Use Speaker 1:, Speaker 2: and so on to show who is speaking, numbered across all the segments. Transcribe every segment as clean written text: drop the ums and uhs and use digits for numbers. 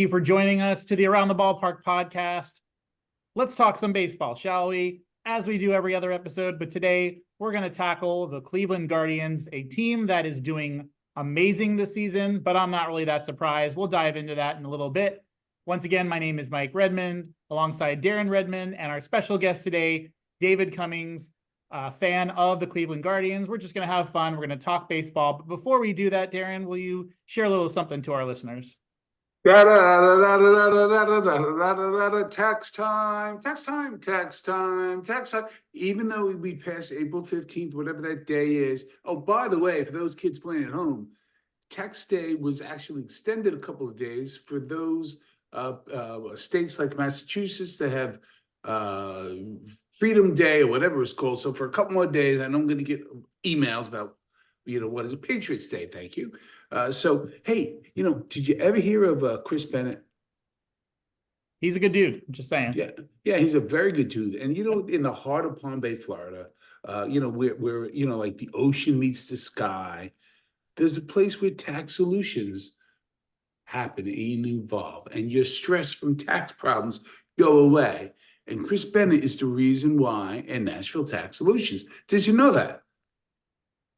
Speaker 1: you for joining us to the Around the Ballpark podcast. Let's talk some baseball, shall we? As we do every other episode, but today we're going to tackle the Cleveland Guardians, a team that is doing amazing this season, but I'm not really that surprised. We'll dive into that in a little bit. Once again, my name is Mike Redmond, alongside Darren Redmond, and our special guest today, David Cummings, fan of the Cleveland Guardians. We're just going to have fun. We're going to talk baseball. But before we do that, Darren, will you share a little something to our listeners?
Speaker 2: Tax time. Even though we passed April 15th, whatever that day is. Oh, by the way, for those kids playing at home, tax day was actually extended a couple of days for those states like Massachusetts that have Freedom Day or whatever it's called. So for a couple more days, I know I'm going to get emails about, what is a Patriots Day? Thank you. So, hey, did you ever hear of Chris Bennett?
Speaker 1: He's a good dude. I'm just saying.
Speaker 2: Yeah, he's a very good dude. And, in the heart of Palm Bay, Florida, where like the ocean meets the sky, there's a place where tax solutions happen and evolve, and your stress from tax problems go away. And Chris Bennett is the reason why in Nashville Tax Solutions. Did you know that?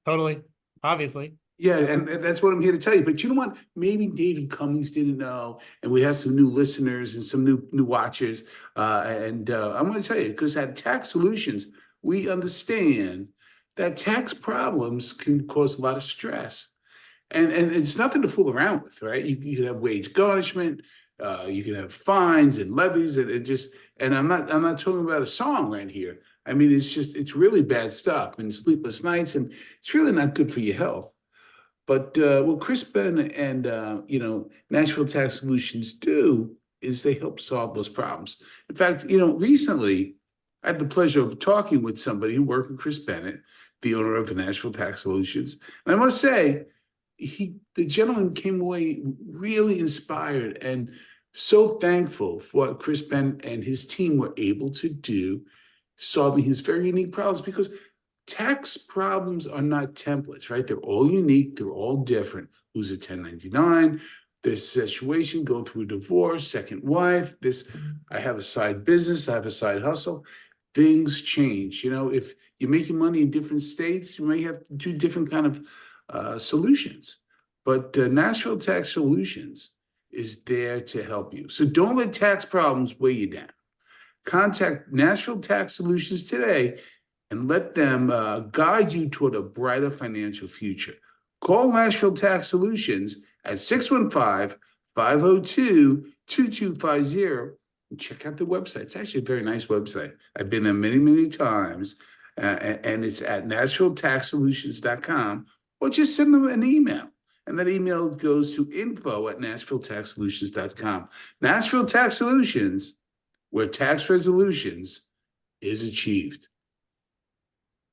Speaker 1: Totally. Obviously.
Speaker 2: Yeah, and that's what I'm here to tell you. But you know what? Maybe David Cummings didn't know, and we have some new listeners and some new watchers. I'm going to tell you, because at Tax Solutions, we understand that tax problems can cause a lot of stress. And it's nothing to fool around with, right? You can have wage garnishment, you can have fines and levies, and I'm not talking about a song right here. I mean, it's really bad stuff, and sleepless nights, and it's really not good for your health. But what Chris Bennett and Nashville Tax Solutions do is they help solve those problems. In fact, recently I had the pleasure of talking with somebody who worked with Chris Bennett, the owner of Nashville Tax Solutions, and I must say, the gentleman came away really inspired and so thankful for what Chris Bennett and his team were able to do, solving his very unique problems, because tax problems are not templates, right? They're all unique. They're all different. Who's a 1099? This situation, going through a divorce, second wife, I have a side business, I have a side hustle. Things change. If you're making money in different states, you may have to do different kind of solutions. But Nashville Tax Solutions is there to help you. So don't let tax problems weigh you down. Contact Nashville Tax Solutions today and let them guide you toward a brighter financial future. Call Nashville Tax Solutions at 615-502-2250 and check out the website. It's actually a very nice website. I've been there many, many times, and it's at NashvilleTaxSolutions.com, or just send them an email. And that email goes to info@NashvilleTaxSolutions.com. Nashville Tax Solutions, where tax resolutions is achieved.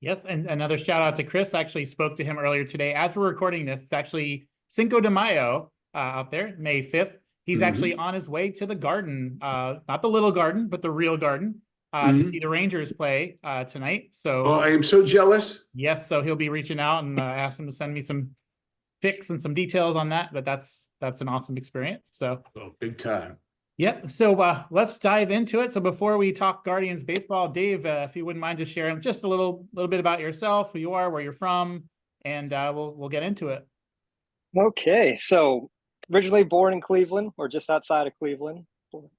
Speaker 1: Yes, and another shout out to Chris. I actually spoke to him earlier today. As we're recording this, it's actually Cinco de Mayo out there, May 5th. He's actually on his way to the Garden, not the little Garden, but the real Garden, to see the Rangers play tonight. So,
Speaker 2: I am so jealous.
Speaker 1: Yes, so he'll be reaching out and ask him to send me some pics and some details on that. But that's an awesome experience. So,
Speaker 2: big time.
Speaker 1: Yep. So let's dive into it. So before we talk Guardians baseball, Dave, if you wouldn't mind just sharing just a little bit about yourself, who you are, where you're from, and we'll get into it.
Speaker 3: Okay. So originally born in Cleveland, or just outside of Cleveland.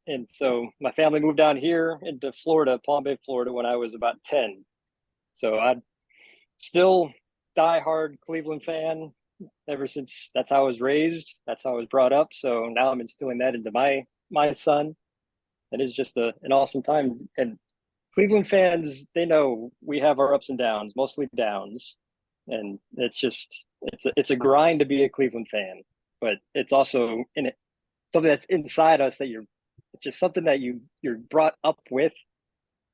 Speaker 3: And so my family moved down here into Florida, Palm Bay, Florida, when I was about 10. So I'm still diehard Cleveland fan ever since. That's how I was raised. That's how I was brought up. So now I'm instilling that into my son. It is just an awesome time. And Cleveland fans, they know we have our ups and downs, mostly downs. And it's a grind to be a Cleveland fan, but it's also in it something that's inside us that it's just something that you're brought up with.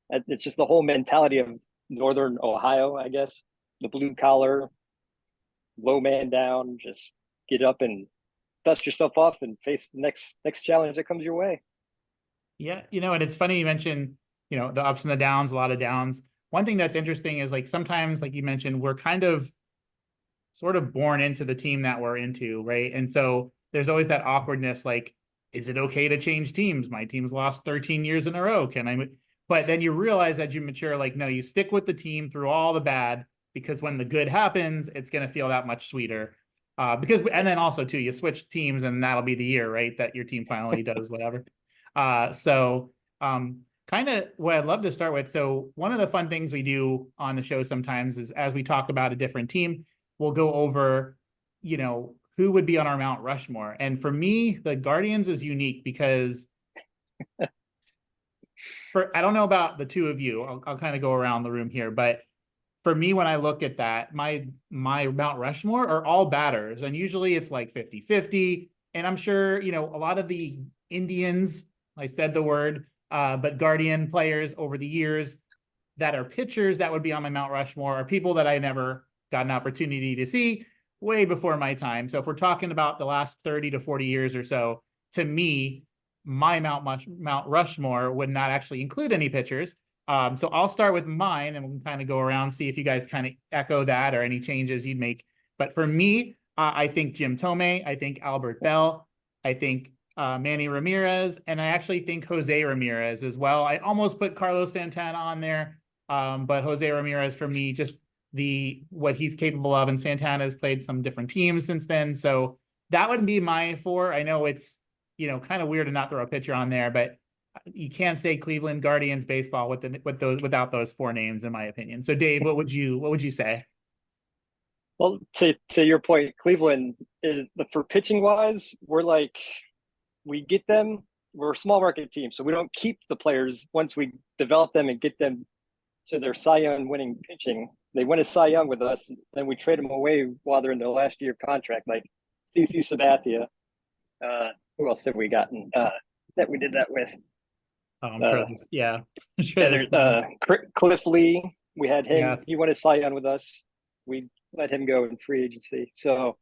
Speaker 3: It's just the whole mentality of Northern Ohio, I guess, the blue collar, low man down, just get up and dust yourself off and face the next challenge that comes your way.
Speaker 1: Yeah, and it's funny you mentioned, the ups and the downs, a lot of downs. One thing that's interesting is, like, sometimes, like you mentioned, we're kind of sort of born into the team that we're into, right? And so there's always that awkwardness, like, is it okay to change teams? My team's lost 13 years in a row. Can I? But then you realize as you mature, like, no, you stick with the team through all the bad, because when the good happens, it's going to feel that much sweeter. And then also too, you switch teams and that'll be the year, right, that your team finally does whatever. Kind of what I'd love to start with. So one of the fun things we do on the show sometimes is, as we talk about a different team, we'll go over, who would be on our Mount Rushmore. And for me, the Guardians is unique because I don't know about the two of you. I'll kind of go around the room here, but for me, when I look at that, my Mount Rushmore are all batters, and usually it's like 50-50. And I'm sure, a lot of the Indians, I said the word, but Guardian players over the years that are pitchers that would be on my Mount Rushmore are people that I never got an opportunity to see way before my time. So if we're talking about the last 30 to 40 years or so, to me, my Mount Rushmore would not actually include any pitchers. So I'll start with mine and we'll kind of go around, see if you guys kind of echo that or any changes you'd make. But for me, I think Jim Thome, I think Albert Bell, I think Manny Ramirez, and I actually think Jose Ramirez as well. I almost put Carlos Santana on there, but Jose Ramirez for me, just what he's capable of, and Santana has played some different teams since then. So that would be my four. I know it's, kind of weird to not throw a pitcher on there, but you can't say Cleveland Guardians baseball without those four names, in my opinion. So Dave, what would you say?
Speaker 3: Well, to your point, Cleveland is for pitching wise, we get them. We're a small market team, so we don't keep the players once we develop them and get them to their Cy Young winning pitching. They win a Cy Young with us, then we trade them away while they're in their last year of contract, like CC Sabathia. Who else have we gotten that we did that with?
Speaker 1: I'm sure. Yeah. I'm sure
Speaker 3: Cliff Lee. We had him.
Speaker 1: Yeah.
Speaker 3: He won a Cy Young with us. We let him go in free agency. So,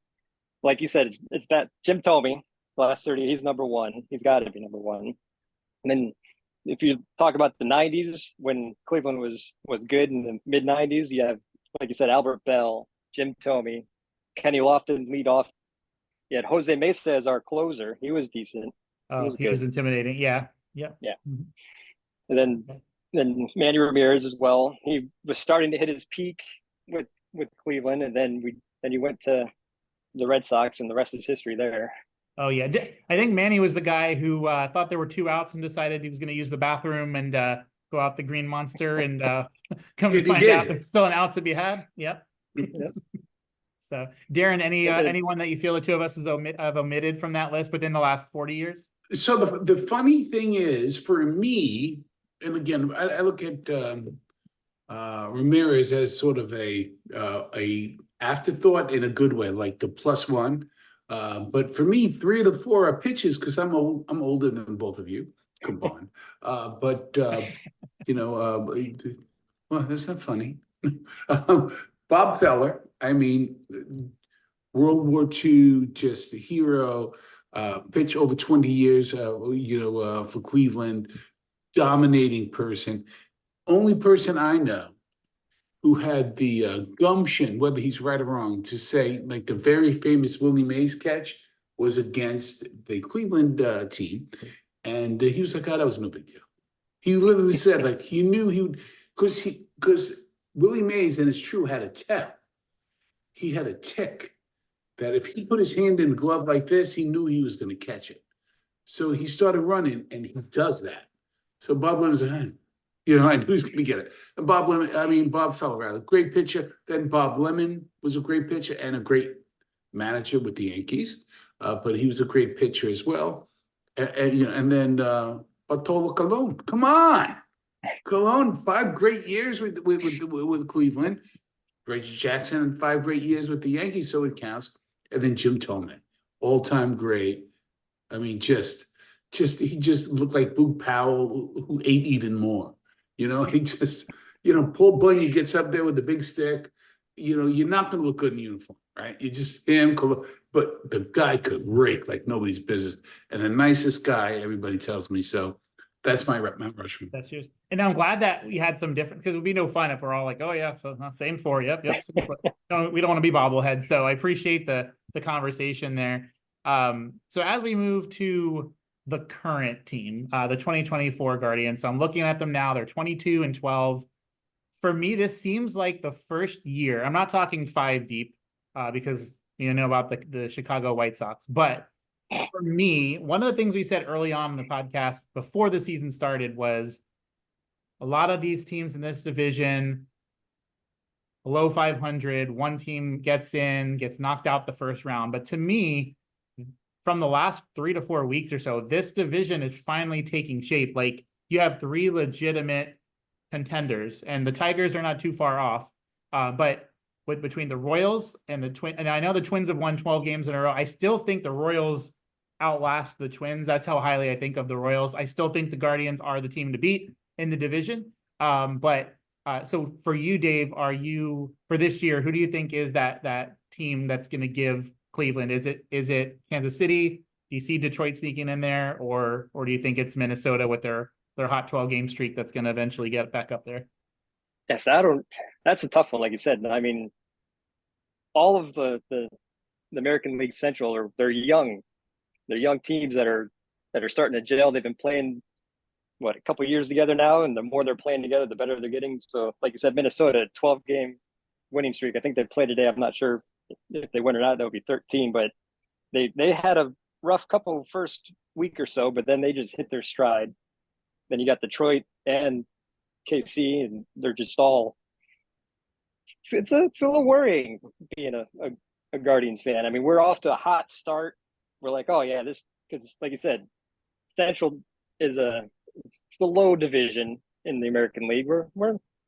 Speaker 3: like you said, it's that Jim Thome, last 30. He's number one. He's got to be number one. And then, if you talk about the '90s when Cleveland was good in the mid '90s, you have, like you said, Albert Bell, Jim Thome, Kenny Lofton lead off. You had Jose Mesa as our closer. He was decent.
Speaker 1: He was intimidating. Yeah. Yeah.
Speaker 3: Yeah. And then Manny Ramirez as well. He was starting to hit his peak with Cleveland, and then he went to the Red Sox, and the rest is history there.
Speaker 1: Oh yeah, I think Manny was the guy who thought there were 2 outs and decided he was going to use the bathroom and go out the Green Monster and come to find out there's still an out to be had. Yep. Yep. So, Darren, anyone that you feel the two of us have omitted from that list within the last 40 years?
Speaker 2: So the funny thing is, for me, and again, I look at Ramirez as sort of a afterthought in a good way, like the +1. But for me, 3 of the 4 are pitches because I'm older than both of you combined. Well, that's not funny. Bob Feller, I mean, World War II, just a hero. Pitch over 20 years, for Cleveland, dominating person. Only person I know who had the gumption, whether he's right or wrong, to say, like, the very famous Willie Mays catch was against the Cleveland team. And he was like, oh, that was no big deal. He literally said, like, he knew he would, because Willie Mays, and it's true, had a tell. He had a tick that if he put his hand in the glove like this, he knew he was going to catch it. So he started running, and he does that. So Bob Lemon's like, I knew he was going to get it. And Bob Feller, rather, great pitcher. Then Bob Lemon was a great pitcher and a great manager with the Yankees. But he was a great pitcher as well. And then Bartolo Colon. Come on. Colon, 5 great years with Cleveland. Reggie Jackson, and 5 great years with the Yankees, so it counts. And then Jim Thome, all-time great. I mean, he just looked like Boog Powell, who ate even more. He just, Paul Bunyan gets up there with the big stick. You're not going to look good in uniform, right? You just him, but the guy could rake like nobody's business. And the nicest guy, everybody tells me. So that's my Mount Rushmore.
Speaker 1: That's yours. And I'm glad that we had some different, because it would be no fun if we're all like, oh yeah, so same 4. Yep. No, we don't want to be bobbleheads. So I appreciate the conversation there. So as we move to the current team, the 2024 Guardians. So I'm looking at them now. They're 22-12. For me, this seems like the first year. I'm not talking 5 deep because you know about the Chicago White Sox. But for me, one of the things we said early on in the podcast before the season started was a lot of these teams in this division, below 500, one team gets knocked out the first round. But to me, from the last 3 to 4 weeks or so, this division is finally taking shape. Like, you have 3 legitimate contenders, and the Tigers are not too far off. But between the Royals and the Twins, and I know the Twins have won 12 games in a row, I still think the Royals outlast the Twins. That's how highly I think of the Royals. I still think the Guardians are the team to beat in the division. So for you, Dave, for this year, who do you think is that team that's going to give Cleveland? Is it Kansas City? Do you see Detroit sneaking in there, or do you think it's Minnesota with their hot 12-game streak that's going to eventually get back up there?
Speaker 3: Yes, that's a tough one. Like you said, I mean, all of the American League Central they're young teams that are starting to gel. They've been playing a couple of years together now, and the more they're playing together, the better they're getting. So, like you said, Minnesota 12-game winning streak. I think they play today. I'm not sure if they win or not. That would be 13, but they had a rough couple first week or so, but then they just hit their stride. Then you got Detroit and KC, and they're just all. It's a little worrying being a Guardians fan. I mean, we're off to a hot start. We're like, oh yeah, this, because like you said, Central is it's the low division in the American League. We're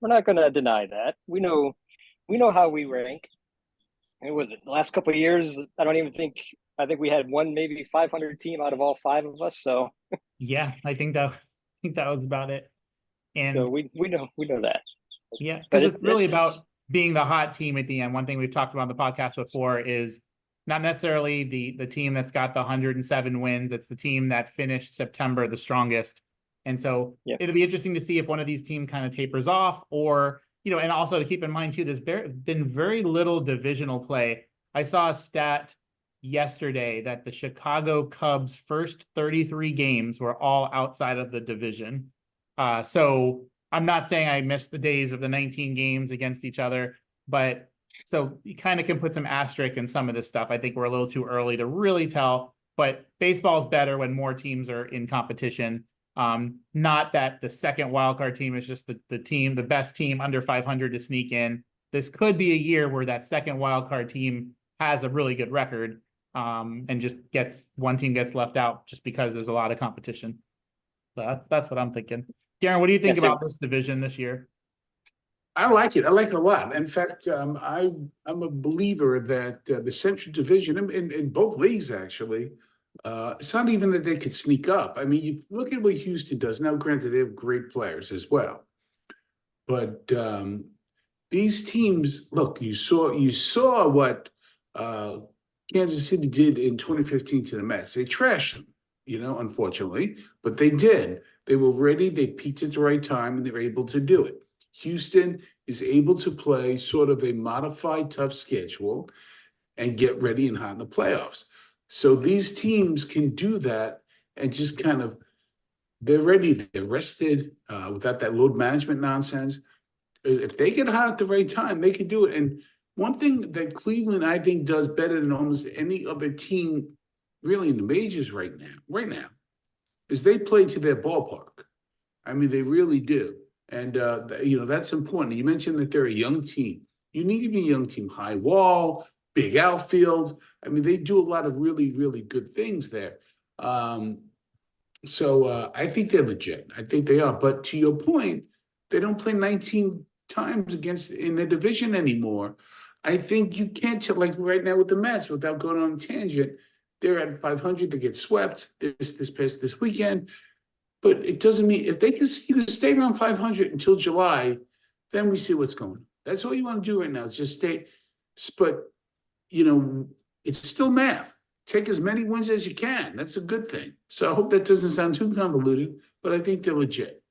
Speaker 3: not going to deny that. We know how we rank. It was the last couple of years. I think we had one maybe 500 team out of all 5 of us. So
Speaker 1: yeah, I think that was about it. And
Speaker 3: so we know that.
Speaker 1: Yeah, because it's really about being the hot team at the end. One thing we've talked about on the podcast before is not necessarily the team that's got the 107 wins. It's the team that finished September the strongest. And so It'll be interesting to see if one of these teams kind of tapers off, or, and also to keep in mind too, there's been very little divisional play. I saw a stat yesterday that the Chicago Cubs' first 33 games were all outside of the division. So I'm not saying I missed the days of the 19 games against each other, but so you kind of can put some asterisk in some of this stuff. I think we're a little too early to really tell, but baseball's better when more teams are in competition. Not that the second wildcard team is just the best team under 500 to sneak in. This could be a year where that second wildcard team has a really good record, and just one team gets left out just because there's a lot of competition. So that's what I'm thinking. Darren, what do you think about this division this year?
Speaker 2: I like it. I like it a lot. In fact, I'm a believer that the Central Division in both leagues, actually, it's not even that they could sneak up. I mean, you look at what Houston does. Now, granted, they have great players as well, but these teams, look, you saw what Kansas City did in 2015 to the Mets. They trashed them, unfortunately, but they did. They were ready. They peaked at the right time, and they were able to do it. Houston is able to play sort of a modified, tough schedule and get ready and hot in the playoffs. So these teams can do that and just they're ready. They're rested without that load management nonsense. If they get hot at the right time, they can do it. And one thing that Cleveland, I think, does better than almost any other team really in the majors right now, is they play to their ballpark. I mean, they really do. And, that's important. You mentioned that they're a young team. You need to be a young team. High wall, big outfield. I mean, they do a lot of really, really good things there. So I think they're legit. I think they are. But to your point, they don't play 19 times in the division anymore. I think you can't tell, like right now with the Mets, without going on a tangent, they're at 500. They get swept this weekend. But it doesn't mean if they can stay around 500 until July, then we see what's going on. That's all you want to do right now is just stay. But, it's still math. Take as many wins as you can. That's a good thing. So I hope that doesn't sound too convoluted, but I think they're legit.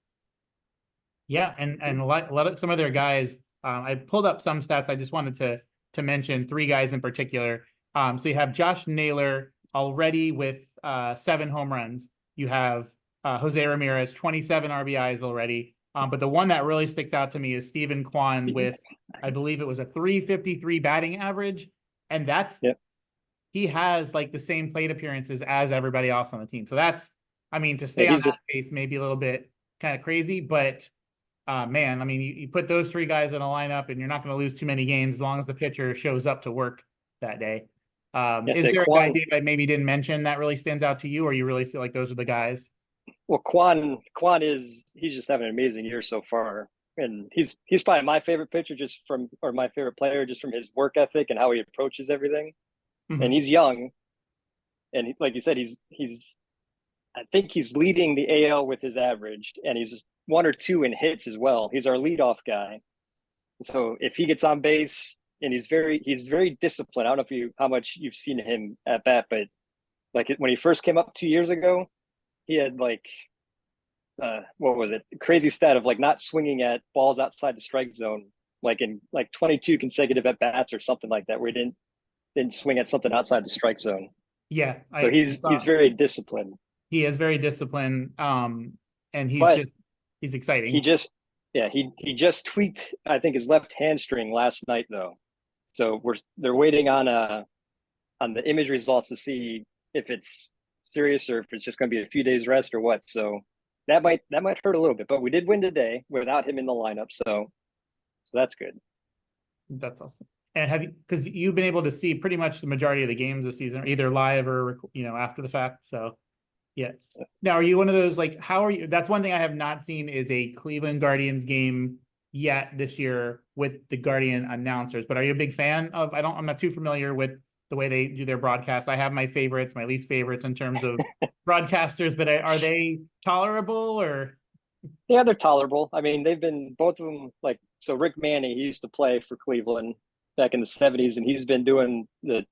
Speaker 1: Yeah, and a lot of some of their guys, I pulled up some stats. I just wanted to mention 3 guys in particular. So you have Josh Naylor already with 7 home runs. you have Jose Ramirez, 27 RBIs already. But the one that really sticks out to me is Steven Kwan with, I believe it was a 353 batting average. And that's, he has like the same plate appearances as everybody else on the team. So that's, I mean, to stay on that pace may be a little bit kind of crazy, but man, I mean, you put those three guys in a lineup and you're not going to lose too many games as long as the pitcher shows up to work that day. Is there a guy, Dave, I maybe didn't mention that really stands out to you, or you really feel like those are the guys?
Speaker 3: Well, Kwan he's just having an amazing year so far. And he's probably my favorite pitcher or my favorite player just from his work ethic and how he approaches everything. Mm-hmm. And he's young. And like you said, I think he's leading the AL with his average, and he's 1 or 2 in hits as well. He's our leadoff guy. So if he gets on base, and he's very disciplined. I don't know how much you've seen him at bat, but like when he first came up 2 years ago, he had like, what was it? Crazy stat of like not swinging at balls outside the strike zone, like in like 22 consecutive at bats or something like that, where he didn't swing at something outside the strike zone.
Speaker 1: Yeah.
Speaker 3: So he's very disciplined.
Speaker 1: He is very disciplined. And he's exciting. He
Speaker 3: just tweaked, I think, his left hamstring last night though. So they're waiting on the image results to see if it's serious or if it's just going to be a few days rest or what. So that might hurt a little bit, but we did win today without him in the lineup. So that's good.
Speaker 1: That's awesome. And because you've been able to see pretty much the majority of the games this season, either live or, after the fact. So yeah. Now, are you one of those, like, how are you? That's one thing I have not seen is a Cleveland Guardians game yet this year with the Guardian announcers, but are you a big fan of, I'm not too familiar with the way they do their broadcasts. I have my favorites, my least favorites in terms of broadcasters, but are they tolerable or?
Speaker 3: Yeah, they're tolerable. I mean, they've been, both of them, like, so Rick Manning, he used to play for Cleveland back in the 70s, and he's been doing the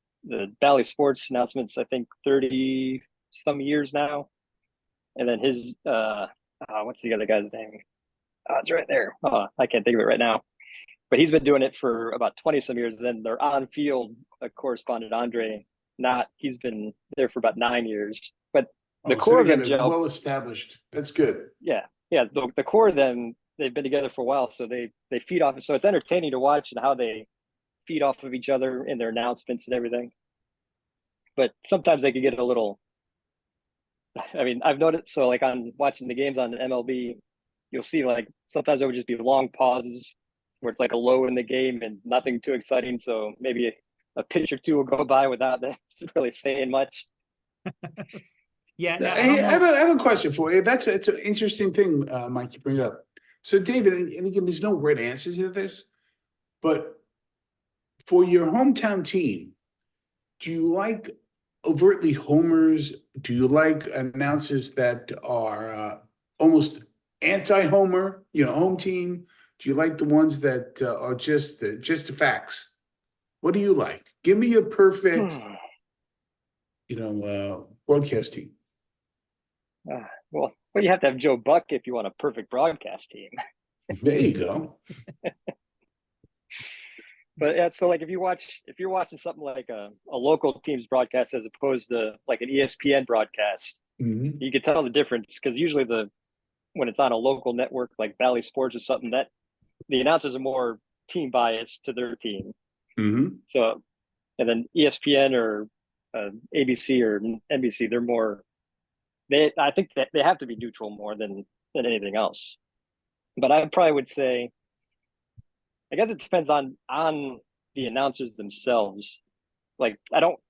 Speaker 3: Bally Sports announcements, I think 30 some years now. And then his, what's the other guy's name? It's right there. I can't think of it right now. But he's been doing it for about 20 some years. And then their on-field correspondent, Andre, he's been there for about 9 years. But the core of them, Joe,
Speaker 2: well established. That's good.
Speaker 3: Yeah. The core of them, they've been together for a while, so they feed off. So it's entertaining to watch and how they feed off of each other in their announcements and everything. But sometimes they can get a little. I mean, I've noticed. So like on watching the games on MLB, you'll see like sometimes there would just be long pauses where it's like a low in the game and nothing too exciting. So maybe a pitch or two will go by without them really saying much.
Speaker 1: Yeah. No,
Speaker 2: hey, I have a question for you. It's an interesting thing, Mike, you bring up. So, David, and again, there's no right answers to this, but for your hometown team, do you like overtly homers? Do you like announcers that are almost anti-homer, home team? Do you like the ones that are just the facts? What do you like? Give me your perfect, broadcast team.
Speaker 3: Well, you have to have Joe Buck if you want a perfect broadcast team.
Speaker 2: There you go.
Speaker 3: But yeah, so like if you're watching something like a local team's broadcast as opposed to like an ESPN broadcast, you can tell the difference because usually when it's on a local network like Bally Sports or something, that the announcers are more team biased to their team. So, and then ESPN or ABC or NBC, they're more. I think that they have to be neutral more than anything else. But I probably would say, I guess it depends on the announcers themselves. Like I don't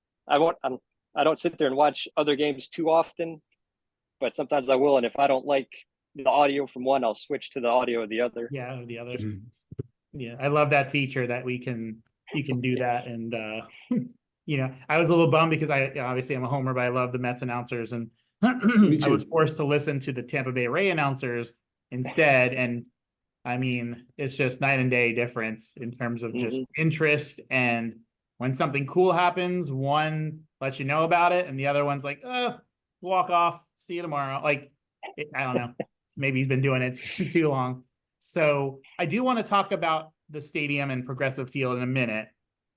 Speaker 3: sit there and watch other games too often, but sometimes I will. And if I don't like the audio from one, I'll switch to the audio of the other.
Speaker 1: Yeah, the other. Yeah, I love that feature that you can do that. And I was a little bummed because obviously I'm a homer, but I love the Mets announcers, and I was forced to listen to the Tampa Bay Ray announcers instead. And I mean, it's just night and day difference in terms of just interest. And when something cool happens, one lets you know about it, and the other one's like, walk off, see you tomorrow. Like, I don't know. Maybe he's been doing it too long. So I do want to talk about the stadium and Progressive Field in a minute,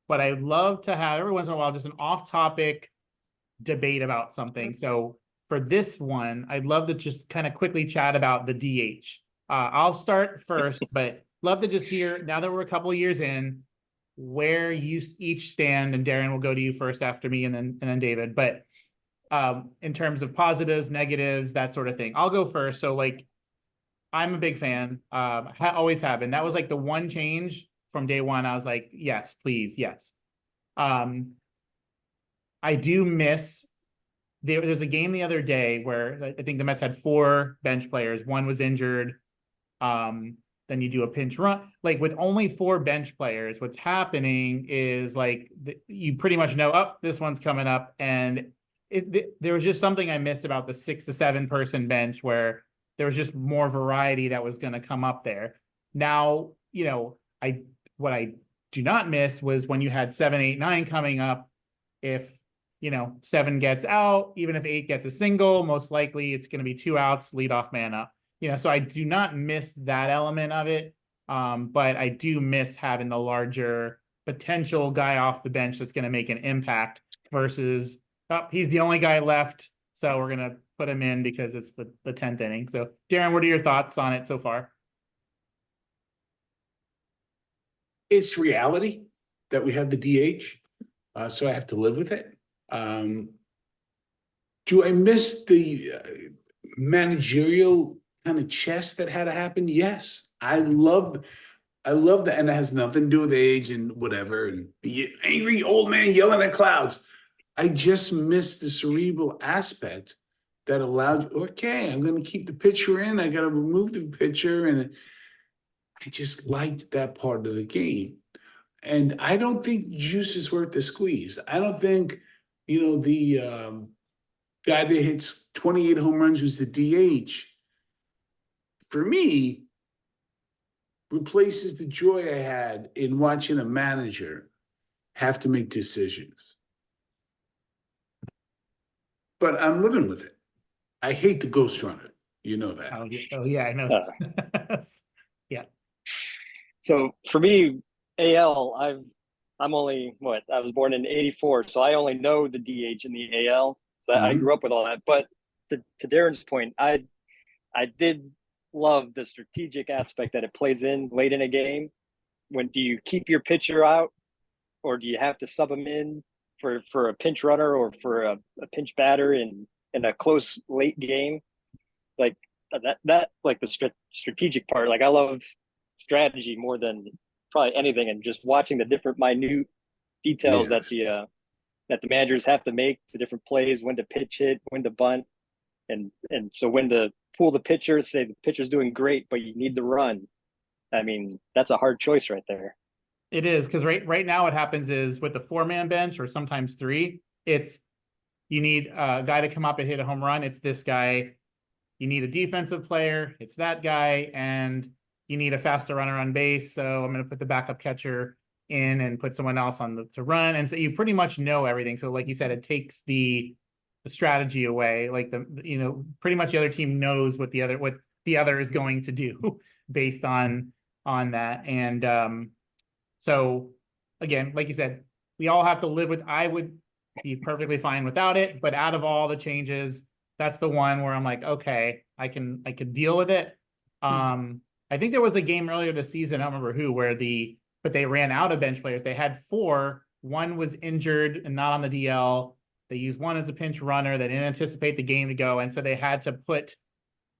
Speaker 1: but I'd love to have every once in a while just an off-topic debate about something. So for this one, I'd love to just kind of quickly chat about the DH. I'll start first, but love to just hear, now that we're a couple of years in, where you each stand, and Darren will go to you first after me, and then David. But in terms of positives, negatives, that sort of thing. I'll go first. So like, I'm a big fan. Always have been. That was like the one change from day one. I was like, yes, please, yes. I do miss. There's a game the other day where I think the Mets had 4 bench players. One was injured. Then you do a pinch run. Like with only 4 bench players, what's happening is like you pretty much know, oh, this one's coming up. And there was just something I missed about the 6 to 7 person bench where there was just more variety that was going to come up there. Now, you know, what I do not miss was when you had 7, 8, 9 coming up. If, you know, 7 gets out, even if 8 gets a single, most likely it's going to be 2 outs, lead off man up. You know, so I do not miss that element of it. But I do miss having the larger potential guy off the bench that's going to make an impact versus, oh, he's the only guy left, so we're going to put him in because it's the 10th inning. So, Darren, what are your thoughts on it so far?
Speaker 2: It's reality that we have the DH, so I have to live with it. Do I miss the managerial kind of chess that had to happen? Yes, I love that, and it has nothing to do with age and whatever, and be angry old man yelling at clouds. I just miss the cerebral aspect that allowed, okay, I'm going to keep the pitcher in, I got to remove the pitcher, and I just liked that part of the game. And I don't think juice is worth the squeeze. I don't think, you know, the guy that hits 28 home runs who's the DH, for me, replaces the joy I had in watching a manager have to make decisions. But I'm living with it. I hate the ghost runner. You know that.
Speaker 1: Oh yeah, I know. Yeah.
Speaker 3: So for me, AL, I'm only I was born in '84, so I only know the DH in the AL. So I grew up with all that. But to Darren's point, I did love the strategic aspect that it plays in late in a game. When do you keep your pitcher out, or do you have to sub him in for a pinch runner or for a pinch batter in a close late game? Like that like the strategic part. Like I love strategy more than probably anything, and just watching the different minute details that the managers have to make, the different plays, when to pitch hit, when to bunt, and so when to pull the pitcher, say the pitcher's doing great, but you need to run. I mean, that's a hard choice right there.
Speaker 1: It is, because right now what happens is with the 4-man bench, or sometimes 3, it's you need a guy to come up and hit a home run. It's this guy. You need a defensive player. It's that guy. And you need a faster runner on base. So I'm going to put the backup catcher in and put someone else on to run. And so you pretty much know everything. So like you said, it takes the strategy away. Like pretty much the other team knows what the other is going to do based on that. And so again, like you said, we all have to live with. I would be perfectly fine without it, but out of all the changes, that's the one where I'm like, okay, I could deal with it. I think there was a game earlier this season, I don't remember who, but they ran out of bench players. They had 4. One was injured and not on the DL. They used one as a pinch runner. They didn't anticipate the game to go. And so they had to put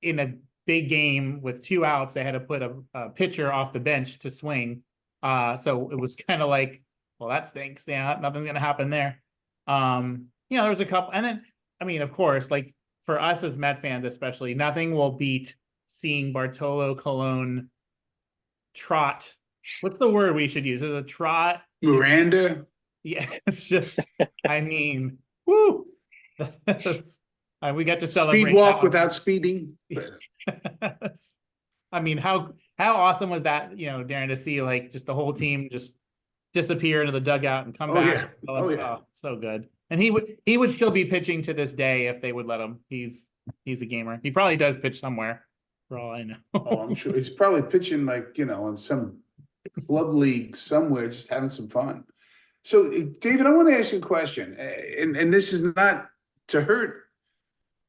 Speaker 1: in a big game with 2 outs, they had to put a pitcher off the bench to swing. So it was kind of like, well, that stinks. Yeah, nothing's going to happen there. There was a couple. And then, I mean, of course, like for us as Met fans, especially, nothing will beat seeing Bartolo Colon trot. What's the word we should use? Is a trot?
Speaker 2: Miranda?
Speaker 1: Yeah, it's just, I mean, woo! We got to celebrate.
Speaker 2: Speed walk without speeding.
Speaker 1: I mean, how awesome was that, Darren, to see like just the whole team just disappear into the dugout and come back.
Speaker 2: Yeah.
Speaker 1: Oh, so good. And he would still be pitching to this day if they would let him. He's a gamer. He probably does pitch somewhere, for all I know.
Speaker 2: I'm sure he's probably pitching like, in some club league somewhere, just having some fun. So, David, I want to ask you a question, and this is not to hurt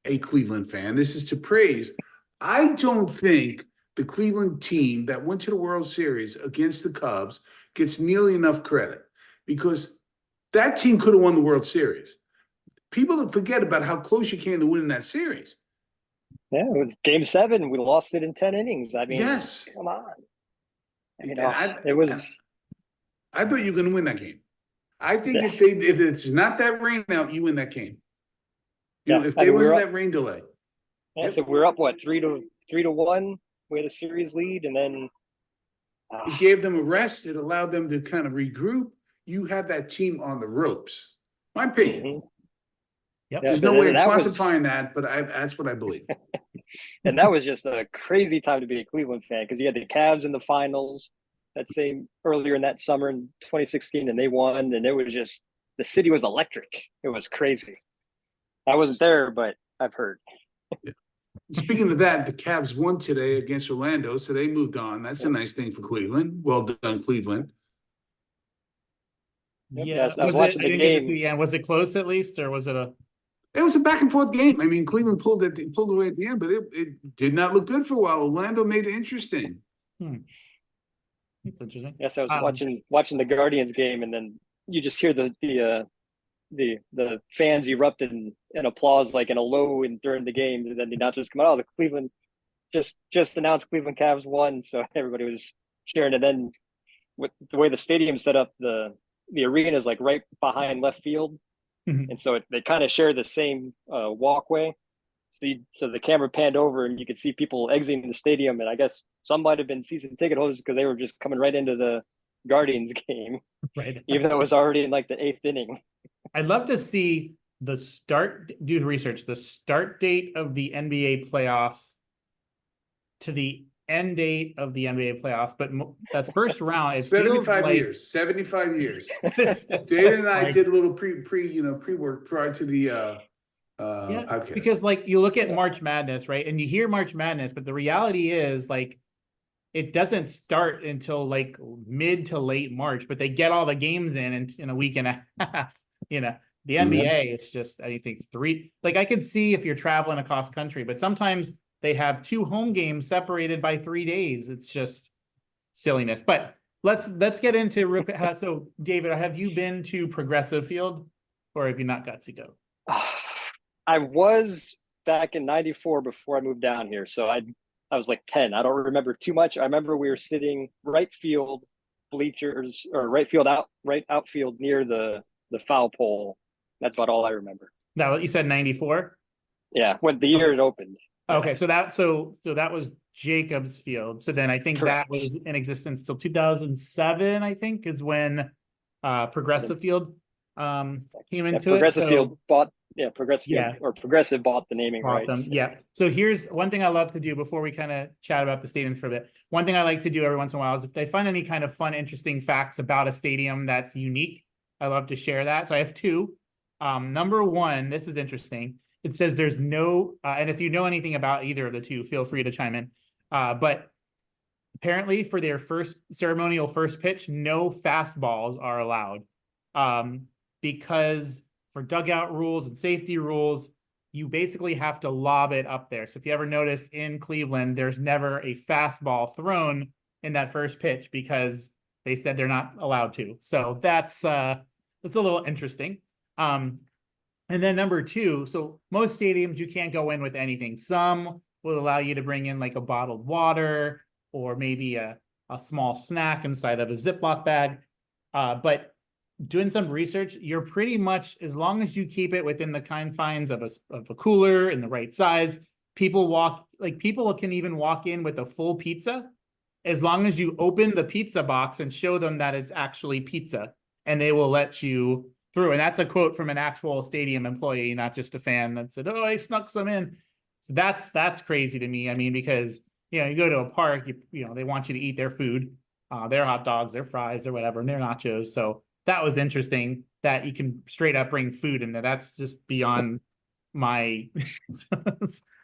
Speaker 2: a Cleveland fan. This is to praise. I don't think the Cleveland team that went to the World Series against the Cubs gets nearly enough credit because that team could have won the World Series. People forget about how close you came to winning that series.
Speaker 3: Yeah, it was Game 7. We lost it in 10 innings. I mean,
Speaker 2: Yes.
Speaker 3: come on. I mean,
Speaker 2: And
Speaker 3: it was.
Speaker 2: I thought you were going to win that game. I think
Speaker 3: Yeah.
Speaker 2: if it's not that rain out, you win that game. You know,
Speaker 3: Yeah,
Speaker 2: if
Speaker 3: I
Speaker 2: there
Speaker 3: mean,
Speaker 2: wasn't that rain delay.
Speaker 3: Yeah,
Speaker 2: Yep.
Speaker 3: so we're up what 3-1. We had a series lead, and then
Speaker 2: It gave them a rest. It allowed them to kind of regroup. You had that team on the ropes. My opinion.
Speaker 3: mhm.
Speaker 1: Yep.
Speaker 3: Yeah,
Speaker 2: There's
Speaker 3: but
Speaker 2: no way of
Speaker 3: that was
Speaker 2: quantifying that, but that's what I believe.
Speaker 3: and that was just a crazy time to be a Cleveland fan because you had the Cavs in the finals that same earlier in that summer in 2016, and they won, and it was just the city was electric. It was crazy. I wasn't there, but I've heard.
Speaker 2: Speaking of that, the Cavs won today against Orlando, so they moved on. That's a nice thing for Cleveland. Well done, Cleveland.
Speaker 1: Yeah.
Speaker 3: I was
Speaker 1: Was it?
Speaker 3: watching
Speaker 1: I
Speaker 3: the
Speaker 1: didn't get to
Speaker 3: game.
Speaker 1: see the end. Was it close at least, or was it a?
Speaker 2: It was a back and forth game. I mean, Cleveland pulled away at the end, but it did not look good for a while. Orlando made it interesting.
Speaker 1: That's interesting.
Speaker 3: Yes, I was watching the Guardians game, and then you just hear the fans erupt in applause like in a low and during the game, and then the announcers come out. Oh, the Cleveland just announced Cleveland Cavs won, so everybody was cheering. And then with the way the stadium's set up, the arena is like right behind left field, and so they kind of share the same walkway. So the camera panned over, and you could see people exiting the stadium, and I guess some might have been season ticket holders because they were just coming right into the Guardians game,
Speaker 1: Right.
Speaker 3: even though it was already in like the 8th inning.
Speaker 1: I'd love to see do research, the start date of the NBA playoffs to the end date of the NBA playoffs, but that first round, it
Speaker 2: 75
Speaker 1: feels
Speaker 2: years. 75 years.
Speaker 1: like
Speaker 2: David and I did a little pre-work prior to the
Speaker 1: yeah,
Speaker 2: podcast.
Speaker 1: because like you look at March Madness, right? And you hear March Madness, but the reality is like it doesn't start until like mid to late March, but they get all the games in a week and a half. You know, the NBA, it's just I think it's 3. Like I could see if you're traveling across country, but sometimes they have 2 home games separated by 3 days. It's just silliness. But let's get into so David, have you been to Progressive Field or have you not got to go?
Speaker 3: I was back in '94 before I moved down here, so I was like 10. I don't remember too much. I remember we were sitting right field bleachers or right outfield near the foul pole. That's about all I remember.
Speaker 1: Now you said 94.
Speaker 3: Yeah, when the year it opened.
Speaker 1: Okay, so that was Jacobs Field. So then I think
Speaker 3: Correct.
Speaker 1: that was in existence till 2007. I think is when Progressive Field came into
Speaker 3: Progressive
Speaker 1: it.
Speaker 3: Field bought. Yeah, Progressive
Speaker 1: Yeah.
Speaker 3: Field or Progressive bought the naming rights.
Speaker 1: Awesome. Yeah. So here's one thing I love to do before we kind of chat about the stadiums for a bit. One thing I like to do every once in a while is if I find any kind of fun, interesting facts about a stadium that's unique, I love to share that. So I have 2. Number 1, this is interesting. It says there's no, and if you know anything about either of the 2, feel free to chime in. But apparently for their ceremonial first pitch, no fastballs are allowed. Because for dugout rules and safety rules, you basically have to lob it up there. So if you ever notice in Cleveland, there's never a fastball thrown in that first pitch because they said they're not allowed to. So that's a little interesting. And then number 2, so most stadiums you can't go in with anything. Some will allow you to bring in like a bottled water or maybe a small snack inside of a Ziploc bag. But doing some research, you're pretty much, as long as you keep it within the confines of a cooler in the right size, people can even walk in with a full pizza as long as you open the pizza box and show them that it's actually pizza, and they will let you through. And that's a quote from an actual stadium employee, not just a fan that said, "Oh, I snuck some in." So that's crazy to me. I mean, because you go to a park, they want you to eat their food, their hot dogs, their fries, or whatever, and their nachos. So that was interesting that you can straight up bring food in there. That's just beyond my,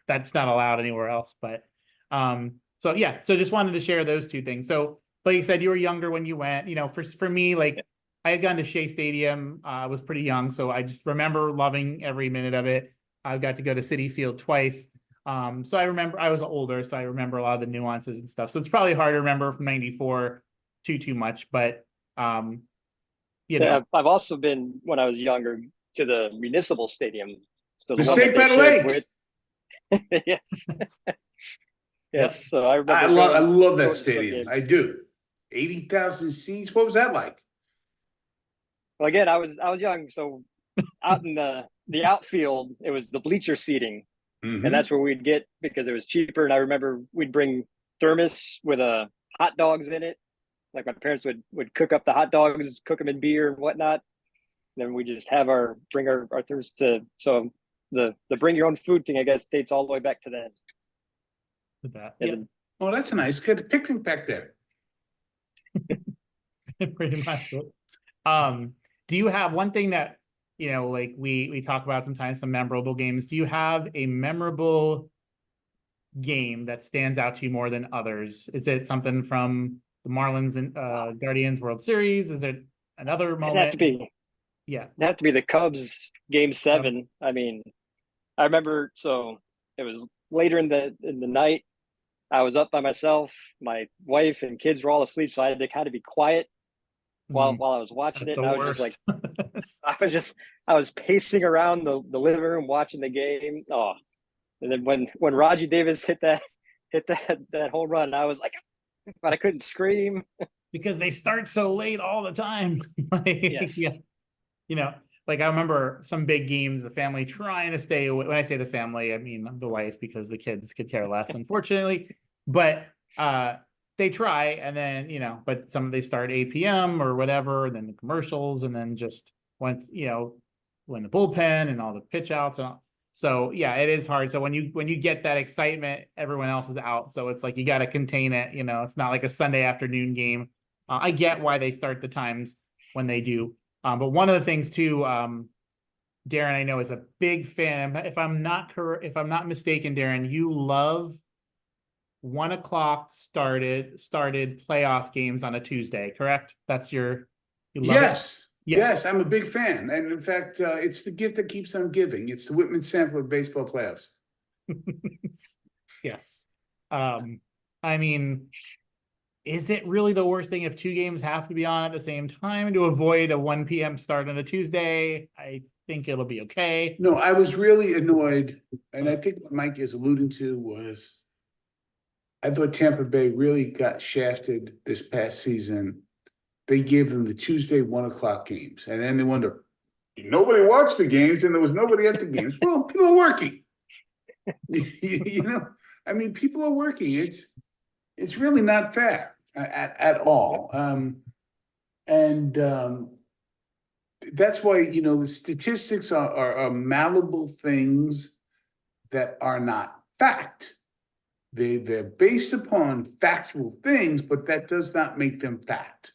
Speaker 1: that's not allowed anywhere else. But, so yeah, so just wanted to share those 2 things. So, like you said, you were younger when you went, for me, like I had gone to Shea Stadium, I was pretty young. So I just remember loving every minute of it. I've got to go to Citi Field twice. So I remember I was older, so I remember a lot of the nuances and stuff. So it's probably hard to remember from 94 too much, but you know,
Speaker 3: I've also been when I was younger to the municipal stadium. So the one
Speaker 2: Mistake
Speaker 3: that
Speaker 2: by
Speaker 3: they
Speaker 2: the
Speaker 3: shared
Speaker 2: lake.
Speaker 3: with yes.
Speaker 1: Yep.
Speaker 3: Yes. So I
Speaker 2: I
Speaker 3: remember
Speaker 2: love that
Speaker 3: going to some
Speaker 2: stadium.
Speaker 3: games.
Speaker 2: I do. 80,000 seats. What was that like?
Speaker 3: Well, again, I was young, so out in the outfield, it was the bleacher seating, and
Speaker 2: Mm-hmm.
Speaker 3: that's where we'd get because it was cheaper. And I remember we'd bring thermos with hot dogs in it. Like my parents would cook up the hot dogs, cook them in beer and whatnot. Then we just have bring our thermos to so the bring your own food thing. I guess dates all the way back to then.
Speaker 1: with that.
Speaker 3: And
Speaker 1: Yeah,
Speaker 3: then,
Speaker 2: Oh, that's nice. Get a picnic back there.
Speaker 1: pretty much. Do you have one thing that, like we talk about sometimes, some memorable games? Do you have a memorable game that stands out to you more than others? Is it something from the Marlins and Guardians World Series? Is it another
Speaker 3: it had to
Speaker 1: moment?
Speaker 3: be
Speaker 1: Yeah.
Speaker 3: it had to be the Cubs game 7. I mean, I remember so it was later in the night. I was up by myself. My wife and kids were all asleep, so I had to kind of be quiet while
Speaker 1: Mhm.
Speaker 3: I was watching
Speaker 1: That's
Speaker 3: it.
Speaker 1: the
Speaker 3: And I was just like,
Speaker 1: worst.
Speaker 3: I was pacing around the living room watching the game. Oh, and then when Raji Davis hit that home run, I was like, but I couldn't scream.
Speaker 1: Because they start so late all the time. Like, yeah,
Speaker 3: Yes,
Speaker 1: like I remember some big games, the family trying to stay away. When I say the family, I mean the wife, because the kids could care less, unfortunately. But they try, and then but they start 8 p.m. or whatever, and then the commercials, and then just once when the bullpen and all the pitch outs and all. So yeah, it is hard. So when you get that excitement, everyone else is out. So it's like you got to contain it. It's not like a Sunday afternoon game. I get why they start the times when they do. But one of the things too, Darren, I know is a big fan. If I'm not mistaken, Darren, you love 1 o'clock started playoff games on a Tuesday, correct? You love it?
Speaker 2: Yes.
Speaker 1: Yes.
Speaker 2: Yes, I'm a big fan. And in fact, it's the gift that keeps on giving. It's the Whitman Sampler baseball playoffs.
Speaker 1: Yes. I mean, is it really the worst thing if two games have to be on at the same time to avoid a 1 p.m. start on a Tuesday? I think it'll be okay.
Speaker 2: No, I was really annoyed. And I think what Mike is alluding to was I thought Tampa Bay really got shafted this past season. They gave them the Tuesday 1 o'clock games. And then they wonder, nobody watched the games and there was nobody at the games. Well, people are working. I mean, people are working. It's really not fair at all. That's why, the statistics are malleable things that are not fact. They're based upon factual things, but that does not make them fact.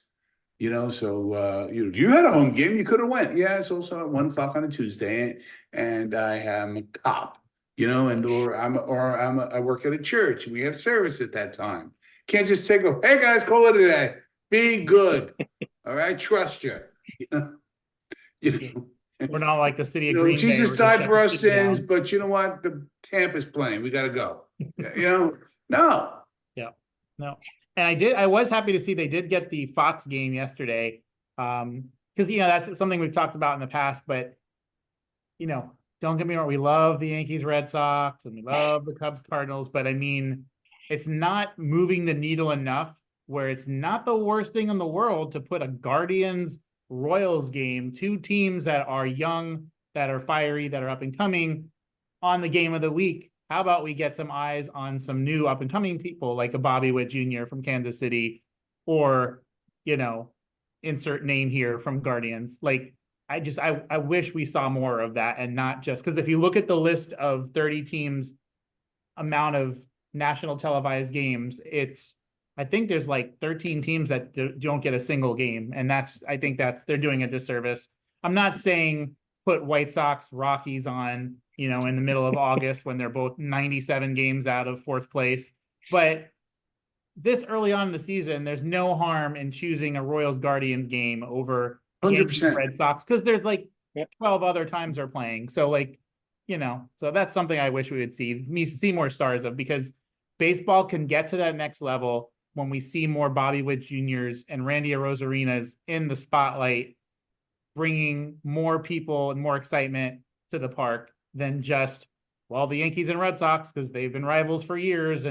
Speaker 2: So you had a home game, you could have went. Yeah, it's also at 1 o'clock on a Tuesday, and I am a cop, I work at a church. We have service at that time. Can't just say, "Go, hey guys, call it a day. Be good, all right, trust you."
Speaker 1: We're not like the city of Green Bay.
Speaker 2: Jesus
Speaker 1: where
Speaker 2: died
Speaker 1: just
Speaker 2: for our
Speaker 1: shut it down.
Speaker 2: sins, but you know what? The Tampa's playing. We got to go. No.
Speaker 1: Yeah, no. And I was happy to see they did get the Fox game yesterday. Because that's something we've talked about in the past, but don't get me wrong, we love the Yankees, Red Sox, and we love the Cubs, Cardinals, but I mean, it's not moving the needle enough where it's not the worst thing in the world to put a Guardians Royals game, two teams that are young, that are fiery, that are up and coming, on the game of the week. How about we get some eyes on some new up and coming people like a Bobby Witt Jr. from Kansas City, or insert name here from Guardians. Like I wish we saw more of that, and not just because if you look at the list of 30 teams amount of national televised games, I think there's like 13 teams that don't get a single game. And I think they're doing a disservice. I'm not saying put White Sox, Rockies on, in the middle of August when they're both 97 games out of fourth place. But this early on in the season, there's no harm in choosing a Royals Guardians game over
Speaker 2: 100%.
Speaker 1: Yankees Red Sox, because there's like
Speaker 3: Yep.
Speaker 1: 12 other times they're playing. So like, so that's something I wish we would see more stars of, because baseball can get to that next level when we see more Bobby Witt Juniors and Randy Arozarinas in the spotlight, bringing more people and more excitement to the park than just, well, the Yankees and Red Sox, because they've been rivals for years.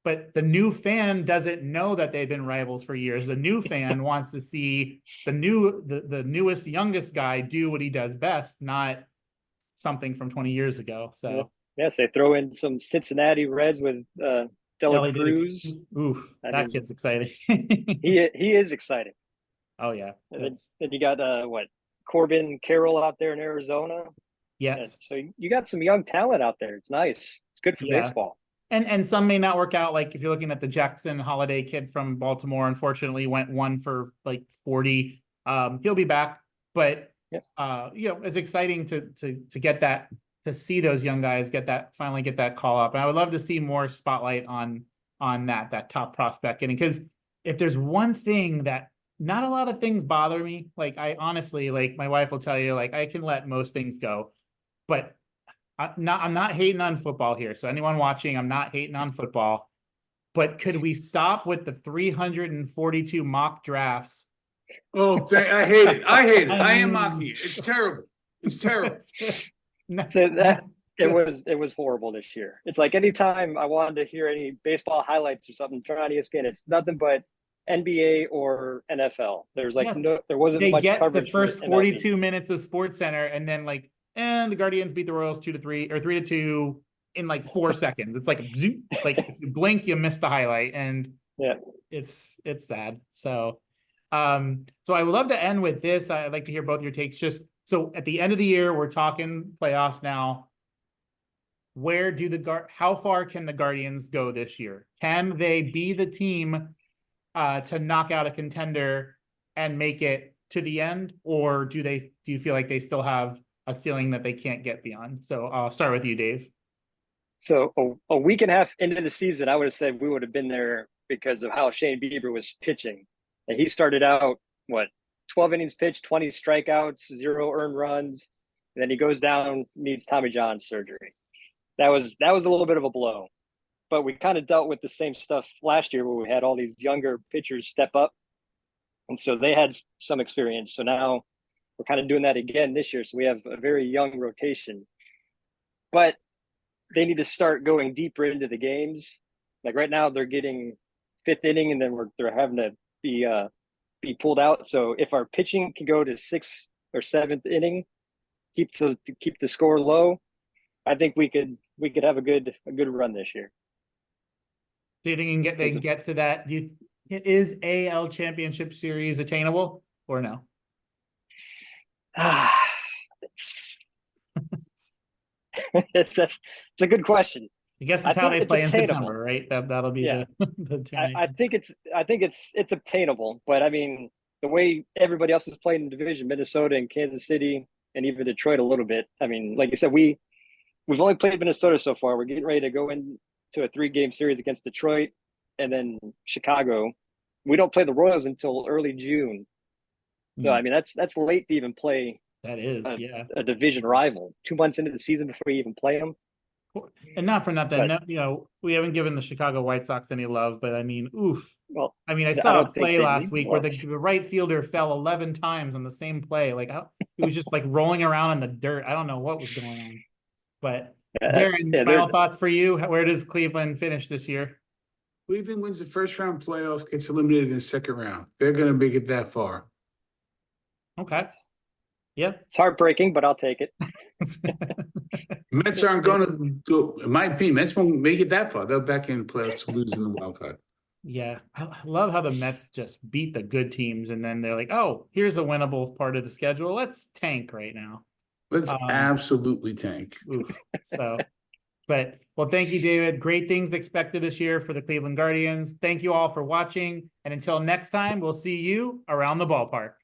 Speaker 1: But the new fan doesn't know that they've been rivals for years. The new fan wants to see the newest, youngest guy do what he does best, not something from 20 years ago. So
Speaker 3: yes, they throw in some Cincinnati Reds with Dela Cruz.
Speaker 1: Oof, that kid's exciting.
Speaker 3: he is exciting.
Speaker 1: Oh yeah.
Speaker 3: And then you got Corbin Carroll out there in Arizona.
Speaker 1: Yes.
Speaker 3: So you got some young talent out there. It's nice. It's good for baseball.
Speaker 1: And some may not work out. Like if you're looking at the Jackson Holiday kid from Baltimore, unfortunately went 1 for like 40. He'll be back, but it's exciting to get that, to see those young guys finally get that call up. And I would love to see more spotlight on that top prospect getting, because if there's one thing that, not a lot of things bother me. Like I honestly, like my wife will tell you, like I can let most things go, but I'm not hating on football here. So anyone watching, I'm not hating on football, but could we stop with the 342 mock drafts?
Speaker 2: Oh, I hate it. I hate it. I am mocking it. It's terrible. It's terrible.
Speaker 3: So it was horrible this year. It's like anytime I wanted to hear any baseball highlights or something, turn on ESPN, it's nothing but NBA or NFL. There's like there wasn't much coverage.
Speaker 1: The first 42 minutes of Sports Center, and then and the Guardians beat the Royals 2-3 or 3-2 in like 4 seconds. It's like if you blink, you miss the highlight, and it's sad. So I would love to end with this. I'd like to hear both your takes. Just so at the end of the year, we're talking playoffs now. How far can the Guardians go this year? Can they be the team to knock out a contender and make it to the end, or do you feel like they still have a ceiling that they can't get beyond? So I'll start with you, Dave.
Speaker 3: So a week and a half into the season, I would have said we would have been there because of how Shane Bieber was pitching. And he started out 12 innings pitched, 20 strikeouts, 0 earned runs, and then he goes down, needs Tommy John surgery. That was a little bit of a blow. But we kind of dealt with the same stuff last year where we had all these younger pitchers step up. And so they had some experience. So now we're kind of doing that again this year. So we have a very young rotation. But they need to start going deeper into the games. Like right now they're getting 5th inning, and then they're having to be pulled out. So if our pitching can go to 6th or 7th inning, keep the score low, I think we could have a good run this year.
Speaker 1: Do you think they can get to that? Is AL Championship Series attainable or no?
Speaker 3: It's a good question.
Speaker 1: I guess it's how they play in September, right? That'll be
Speaker 3: I think it's obtainable, but I mean the way everybody else is playing in the division, Minnesota and Kansas City and even Detroit a little bit. I mean, like you said, we've only played Minnesota so far. We're getting ready to go into a 3-game series against Detroit and then Chicago. We don't play the Royals until early June. So I mean that's late to even play.
Speaker 1: That is
Speaker 3: a division rival 2 months into the season before you even play them.
Speaker 1: And not for nothing, we haven't given the Chicago White Sox any love, but I mean, oof.
Speaker 3: Well,
Speaker 1: I mean, I saw a play last week where the right fielder fell 11 times on the same play. Like he was just like rolling around in the dirt. I don't know what was going on. But Darren, final thoughts for you. Where does Cleveland finish this year?
Speaker 2: Cleveland wins the first round playoff, gets eliminated in the second round. They're going to make it that far.
Speaker 1: Okay. Yeah.
Speaker 3: It's heartbreaking, but I'll take it.
Speaker 2: Mets aren't going to go, in my opinion, Mets won't make it that far. They'll back in the playoffs to lose in the wild card.
Speaker 1: Yeah. I love how the Mets just beat the good teams, and then they're like, oh, here's a winnable part of the schedule. Let's tank right now.
Speaker 2: Let's absolutely tank.
Speaker 1: Well, thank you, David. Great things expected this year for the Cleveland Guardians. Thank you all for watching. And until next time, we'll see you around the ballpark.